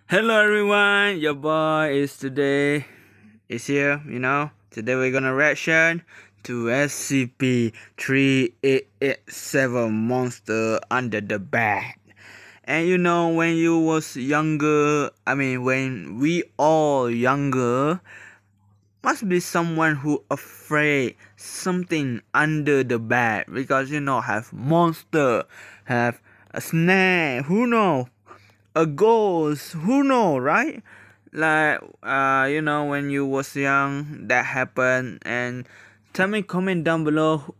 Hello everyone, your boy is here, Today we're gonna reaction to SCP-3887 Monster Under the Bed. And when you was younger, when we all younger, must be someone who afraid something under the bed because have monster, have a snake, who know, a ghost, who know, right? Like when you was young that happened. And tell me, comment down below,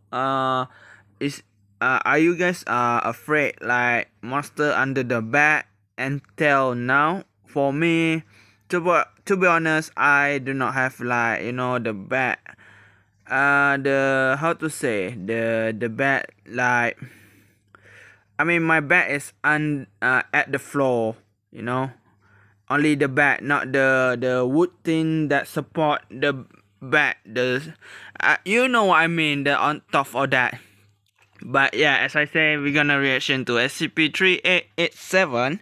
is are you guys afraid like monster under the bed until now? For me, to be honest, I do not have like the bed, the how to say, the bed, like my bed is at the floor, only the bed, not the wood thing that support the bed, the you know what I mean, the on top of that. But yeah, as I say, we're gonna reaction to SCP-3887.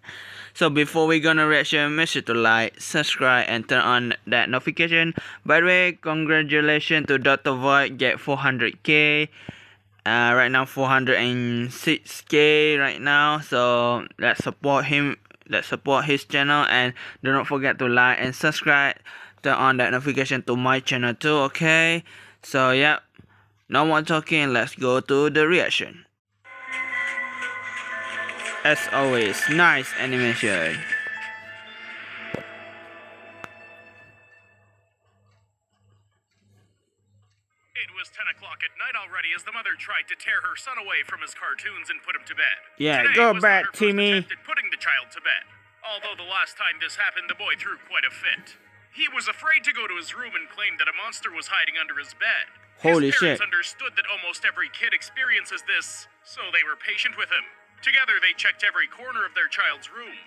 So before we gonna reaction, make sure to like, subscribe, and turn on that notification. By the way, congratulations to Dr. Void, get 400k. Right now 406k right now. So let's support him. Let's support his channel, and do not forget to like and subscribe. Turn on that notification to my channel too. Okay. So yeah. No more talking, let's go to the reaction. As always, nice animation. It was 10 o'clock at night already as the mother tried to tear her son away from his cartoons and put him to bed. Yeah, Today go was back, not her first Timmy. attempt at putting the child to bed. Although the last time this happened, the boy threw quite a fit. He was afraid to go to his room and claimed that a monster was hiding under his bed. Holy his parents shit. understood that almost every kid experiences this, so they were patient with him. Together, they checked every corner of their child's room,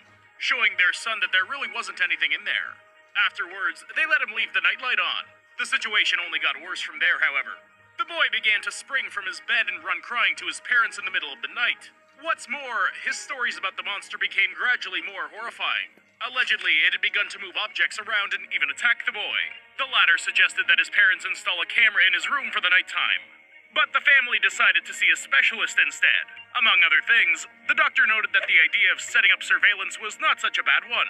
showing their son that there really wasn't anything in there. Afterwards, they let him leave the nightlight on. The situation only got worse from there, however. The boy began to spring from his bed and run crying to his parents in the middle of the night. What's more, his stories about the monster became gradually more horrifying. Allegedly, it had begun to move objects around and even attack the boy. The latter suggested that his parents install a camera in his room for the nighttime. But the family decided to see a specialist instead. Among other things, the doctor noted that the idea of setting up surveillance was not such a bad one.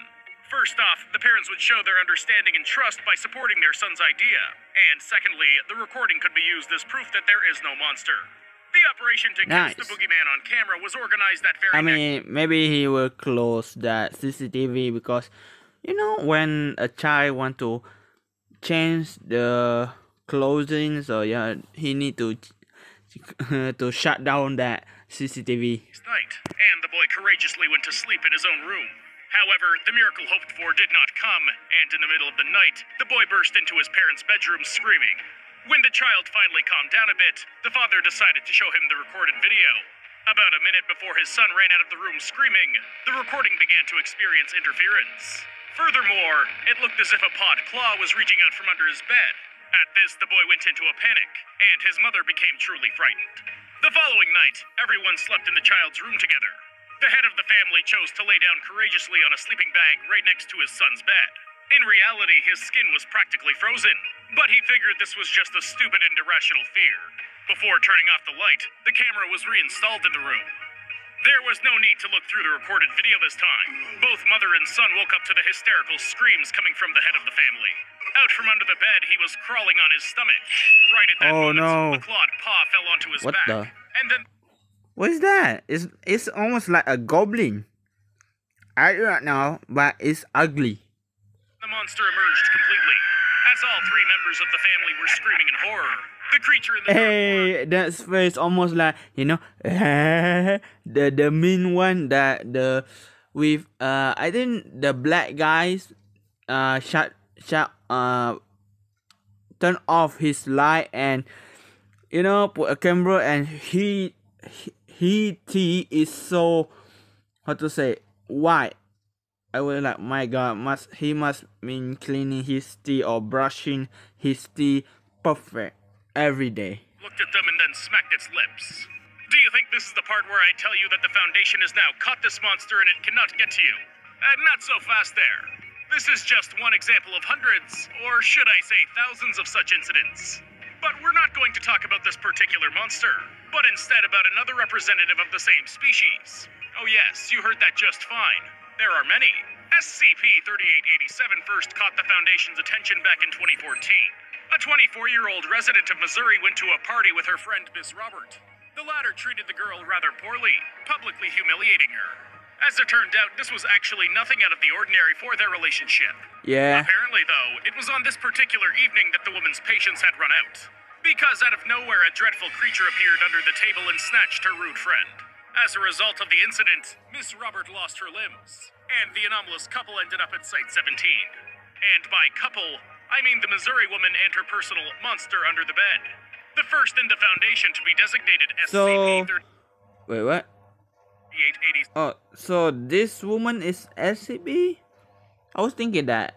First off, the parents would show their understanding and trust by supporting their son's idea. And secondly, the recording could be used as proof that there is no monster. The operation to catch the boogeyman on camera was organized that very maybe he will close that CCTV because, when a child want to change the clothing, so yeah, he need to shut down that CCTV. Night, and the boy courageously went to sleep in his own room. However, the miracle hoped for did not come, and in the middle of the night, the boy burst into his parents' bedroom screaming. When the child finally calmed down a bit, the father decided to show him the recorded video. About a minute before his son ran out of the room screaming, the recording began to experience interference. Furthermore, it looked as if a pawed claw was reaching out from under his bed. At this, the boy went into a panic, and his mother became truly frightened. The following night, everyone slept in the child's room together. The head of the family chose to lay down courageously on a sleeping bag right next to his son's bed. In reality, his skin was practically frozen, but he figured this was just a stupid and irrational fear. Before turning off the light, the camera was reinstalled in the room. There was no need to look through the recorded video this time. Both mother and son woke up to the hysterical screams coming from the head of the family. Out from under the bed, he was crawling on his stomach. Right at that moment, a clawed paw fell onto his back. And then... What is that? It's almost like a goblin. I don't know, but it's ugly. The monster emerged completely. As all three members of the family were screaming in horror, the creature in the that face almost like, the mean one, that the with I think the black guys turn off his light and put a camera, and he teeth is so, how to say, white. I was like, my god, he must mean cleaning his teeth or brushing his teeth perfect every day. Looked at them and then smacked its lips. Do you think this is the part where I tell you that the Foundation has now caught this monster and it cannot get to you? Not so fast there. This is just one example of hundreds, or should I say thousands of such incidents. But we're not going to talk about this particular monster, but instead about another representative of the same species. Oh yes, you heard that just fine. There are many. SCP-3887 first caught the Foundation's attention back in 2014. A 24-year-old resident of Missouri went to a party with her friend Miss Robert. The latter treated the girl rather poorly, publicly humiliating her. As it turned out, this was actually nothing out of the ordinary for their relationship. Yeah. Apparently, though, it was on this particular evening that the woman's patience had run out. Because out of nowhere, a dreadful creature appeared under the table and snatched her rude friend. As a result of the incident, Miss Robert lost her limbs, and the anomalous couple ended up at Site 17. And by couple, I mean the Missouri woman and her personal monster under the bed. The first in the Foundation to be designated SCP-3887. Wait, what? Oh, so this woman is SCP? I was thinking that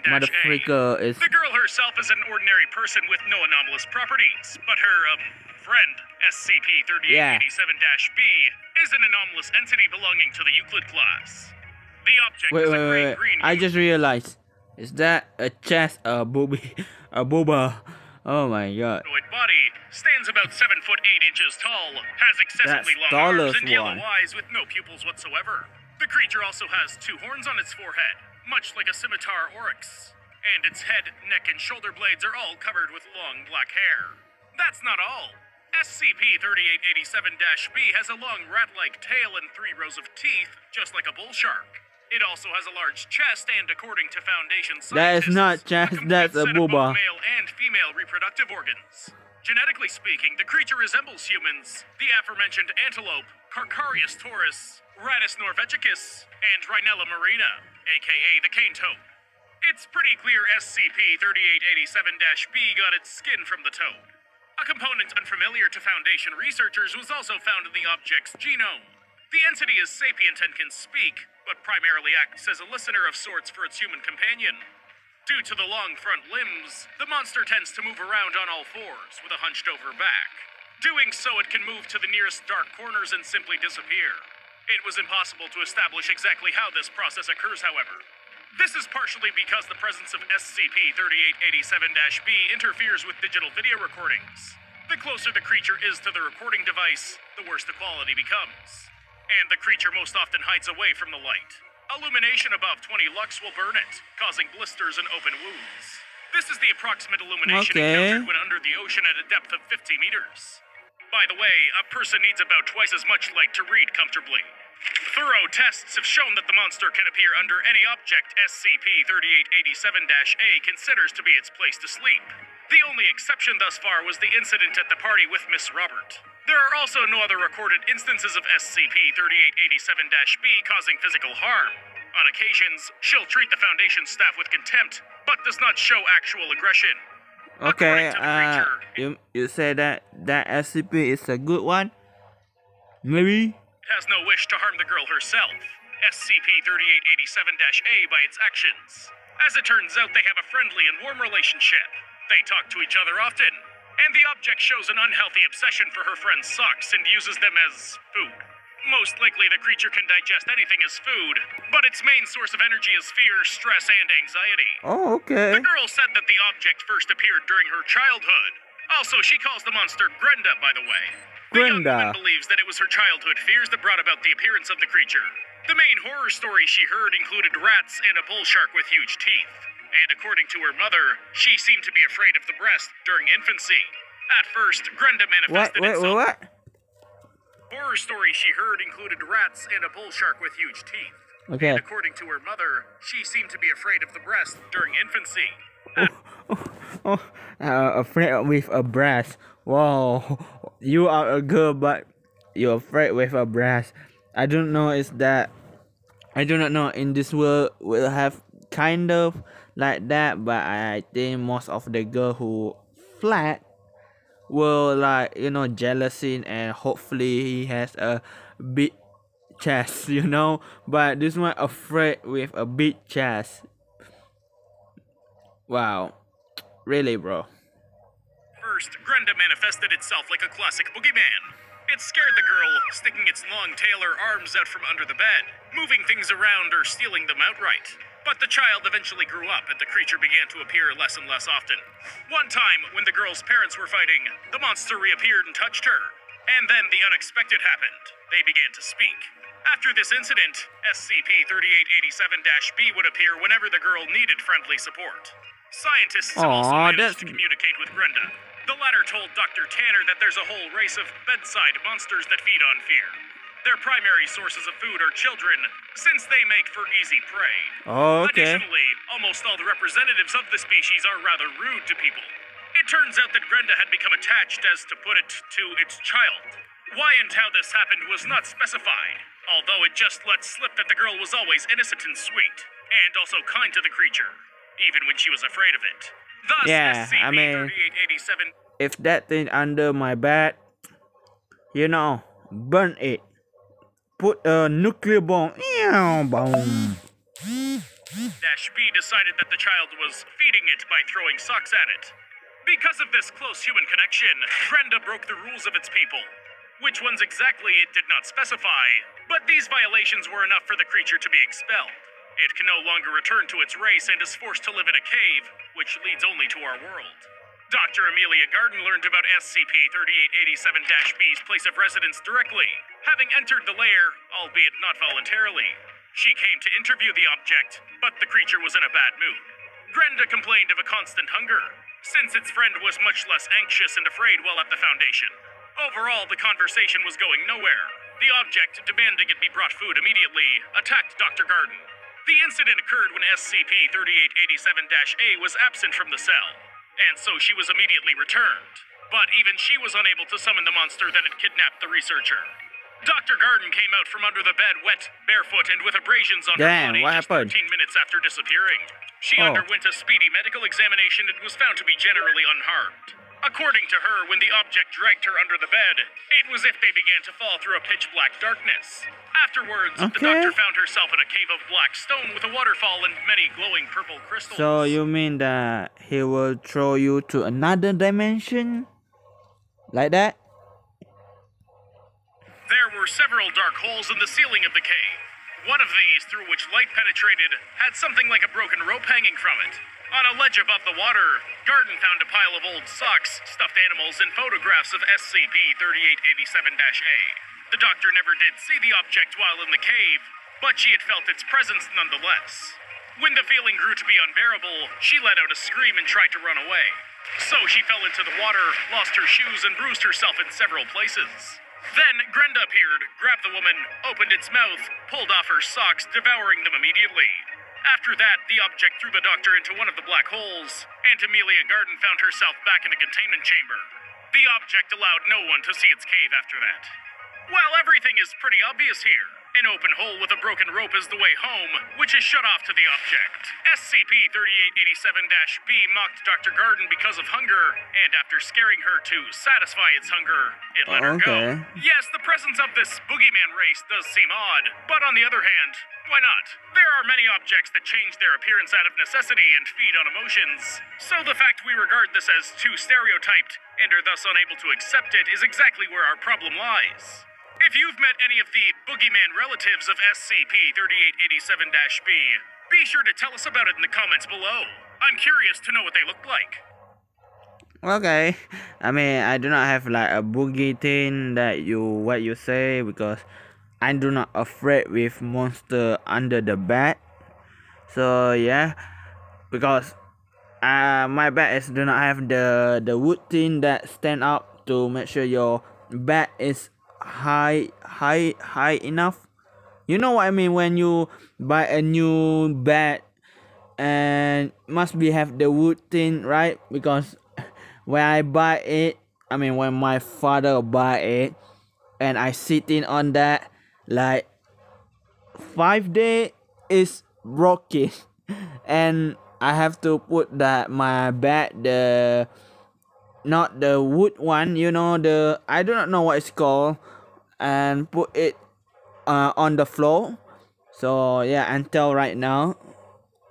motherfucker is... The girl herself is an ordinary person with no anomalous properties, but her, friend, SCP-3887-B, is an anomalous entity belonging to the Euclid class. The object is a gray-green... I just realized. Is that a chest, a booby, a booba? Oh my god. Body stands about 7 foot 8 inches tall, has excessively long arms and yellow eyes with no pupils whatsoever. The creature also has 2 horns on its forehead, much like a scimitar oryx, and its head, neck, and shoulder blades are all covered with long black hair. That's not all. SCP-3887-B has a long rat-like tail and 3 rows of teeth, just like a bull shark. It also has a large chest and, according to Foundation scientists, that is not chest, that's a booba. Male and female reproductive organs. Genetically speaking, the creature resembles humans, the aforementioned antelope, Carcharius taurus, Rattus norvegicus, and Rhinella marina, aka the cane toad. It's pretty clear SCP-3887-B got its skin from the toad. A component unfamiliar to Foundation researchers was also found in the object's genome. The entity is sapient and can speak, but primarily acts as a listener of sorts for its human companion. Due to the long front limbs, the monster tends to move around on all fours with a hunched-over back. Doing so, it can move to the nearest dark corners and simply disappear. It was impossible to establish exactly how this process occurs, however. This is partially because the presence of SCP-3887-B interferes with digital video recordings. The closer the creature is to the recording device, the worse the quality becomes. And the creature most often hides away from the light. Illumination above 20 lux will burn it, causing blisters and open wounds. This is the approximate illumination encountered when under the ocean at a depth of 50 meters. By the way, a person needs about twice as much light to read comfortably. Thorough tests have shown that the monster can appear under any object SCP-3887-A considers to be its place to sleep. The only exception thus far was the incident at the party with Miss Robert. There are also no other recorded instances of SCP-3887-B causing physical harm. On occasions, she'll treat the Foundation staff with contempt, but does not show actual aggression. Okay, you say that SCP is a good one? Maybe? It has no wish to harm the girl herself. SCP-3887-A by its actions. As it turns out, they have a friendly and warm relationship. They talk to each other often, and the object shows an unhealthy obsession for her friend's socks and uses them as food. Most likely, the creature can digest anything as food, but its main source of energy is fear, stress, and anxiety. Oh, okay. The girl said that the object first appeared during her childhood. Also, she calls the monster Grenda, by the way. The young woman believes that it was her childhood fears that brought about the appearance of the creature. The main horror story she heard included rats and a bull shark with huge teeth. And according to her mother, she seemed to be afraid of the breast during infancy. At first, Grenda manifested itself. What? Horror story she heard included rats and a bull shark with huge teeth. Okay. And according to her mother, she seemed to be afraid of the breast during infancy. Afraid with a breast. Wow, you are a girl, but you're afraid with a breast. I don't know. Is that? I do not know. In this world, will have kind of like that, but I think most of the girl who flat will like jealousy and hopefully he has a big chest, but this one afraid with a big chest. Wow, really, bro. First, Grenda manifested itself like a classic boogeyman. It scared the girl, sticking its long tail or arms out from under the bed, moving things around or stealing them outright. But the child eventually grew up and the creature began to appear less and less often. One time, when the girl's parents were fighting, the monster reappeared and touched her. And then the unexpected happened. They began to speak. After this incident, SCP-3887-B would appear whenever the girl needed friendly support. Scientists have also managed to communicate with Brenda. The latter told Dr. Tanner that there's a whole race of bedside monsters that feed on fear. Their primary sources of food are children, since they make for easy prey. Additionally, almost all the representatives of the species are rather rude to people. It turns out that Brenda had become attached, as to put it, to its child. Why and how this happened was not specified, although it just let slip that the girl was always innocent and sweet, and also kind to the creature, even when she was afraid of it. Thus, SCP-3887... if that thing under my bed, burn it. Put a nuclear bomb. Boom. -B decided that the child was feeding it by throwing socks at it. Because of this close human connection, Brenda broke the rules of its people. Which ones exactly it did not specify, but these violations were enough for the creature to be expelled. It can no longer return to its race and is forced to live in a cave, which leads only to our world. Dr. Amelia Garden learned about SCP-3887-B's place of residence directly, having entered the lair, albeit not voluntarily. She came to interview the object, but the creature was in a bad mood. Brenda complained of a constant hunger, since its friend was much less anxious and afraid while at the Foundation. Overall, the conversation was going nowhere. The object, demanding it be brought food immediately, attacked Dr. Garden. The incident occurred when SCP-3887-A was absent from the cell, and so she was immediately returned. But even she was unable to summon the monster that had kidnapped the researcher. Dr. Garden came out from under the bed wet, barefoot, and with abrasions on her body just 13 minutes after disappearing. She underwent a speedy medical examination and was found to be generally unharmed. According to her, when the object dragged her under the bed, it was as if they began to fall through a pitch-black darkness. Afterwards, the doctor found herself in a cave of black stone with a waterfall and many glowing purple crystals. So you mean that he will throw you to another dimension? Like that? There were several dark holes in the ceiling of the cave. One of these, through which light penetrated, had something like a broken rope hanging from it. On a ledge above the water, Garden found a pile of old socks, stuffed animals, and photographs of SCP-3887-A. The doctor never did see the object while in the cave, but she had felt its presence nonetheless. When the feeling grew to be unbearable, she let out a scream and tried to run away. So she fell into the water, lost her shoes, and bruised herself in several places. Then Grenda appeared, grabbed the woman, opened its mouth, pulled off her socks, devouring them immediately. After that, the object threw the doctor into one of the black holes, and Amelia Garden found herself back in a containment chamber. The object allowed no one to see its cave after that. Well, everything is pretty obvious here. An open hole with a broken rope is the way home, which is shut off to the object. SCP-3887-B mocked Dr. Garden because of hunger, and after scaring her to satisfy its hunger, it let her go. Yes, the presence of this boogeyman race does seem odd, but on the other hand, why not? There are many objects that change their appearance out of necessity and feed on emotions, so the fact we regard this as too stereotyped and are thus unable to accept it is exactly where our problem lies. If you've met any of the boogeyman relatives of SCP-3887-B, be sure to tell us about it in the comments below. I'm curious to know what they look like. Okay, I mean, I do not have like a boogie thing that what you say, because I do not afraid with monster under the bed. So yeah, because my bed do not have the wood thing that stand up to make sure your bed is high enough. You know what I mean? When you buy a new bed, and must be have the wood thing, right? Because when I buy it, I mean when my father buy it, and I sitting on that, like 5 days is broken, and I have to put that my bed, the not the wood one, the I do not know what it's called, and put it on the floor. So yeah, until right now,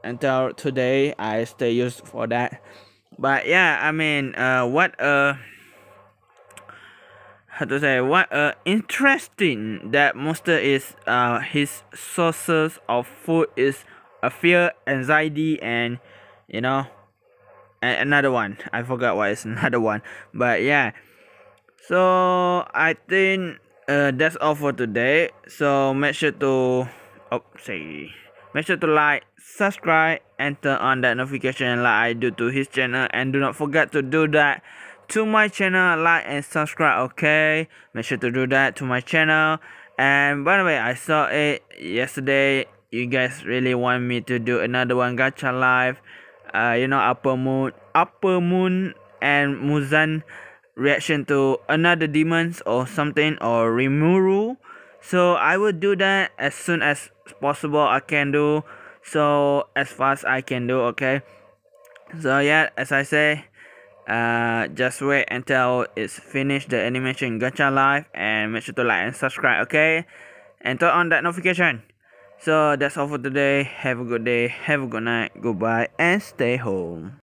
until today, I stay used for that. But yeah, I mean, how to say, what interesting that monster is, his sources of food is a fear, anxiety, and you know, another one I forgot what is another one, but yeah. So I think that's all for today. So make sure to make sure to like, subscribe, and turn on that notification like I do to his channel, and do not forget to do that to my channel, like and subscribe. Okay, make sure to do that to my channel. And by the way, I saw it yesterday. You guys really want me to do another one gacha live. You know, Upper Moon and Muzan reaction to another demons or something, or Rimuru. So I will do that as soon as possible. I can do so as fast I can do. Okay. So yeah, as I say, just wait until it's finished the animation gacha live, and make sure to like and subscribe. Okay, and turn on that notification. So that's all for today. Have a good day, have a good night, goodbye, and stay home.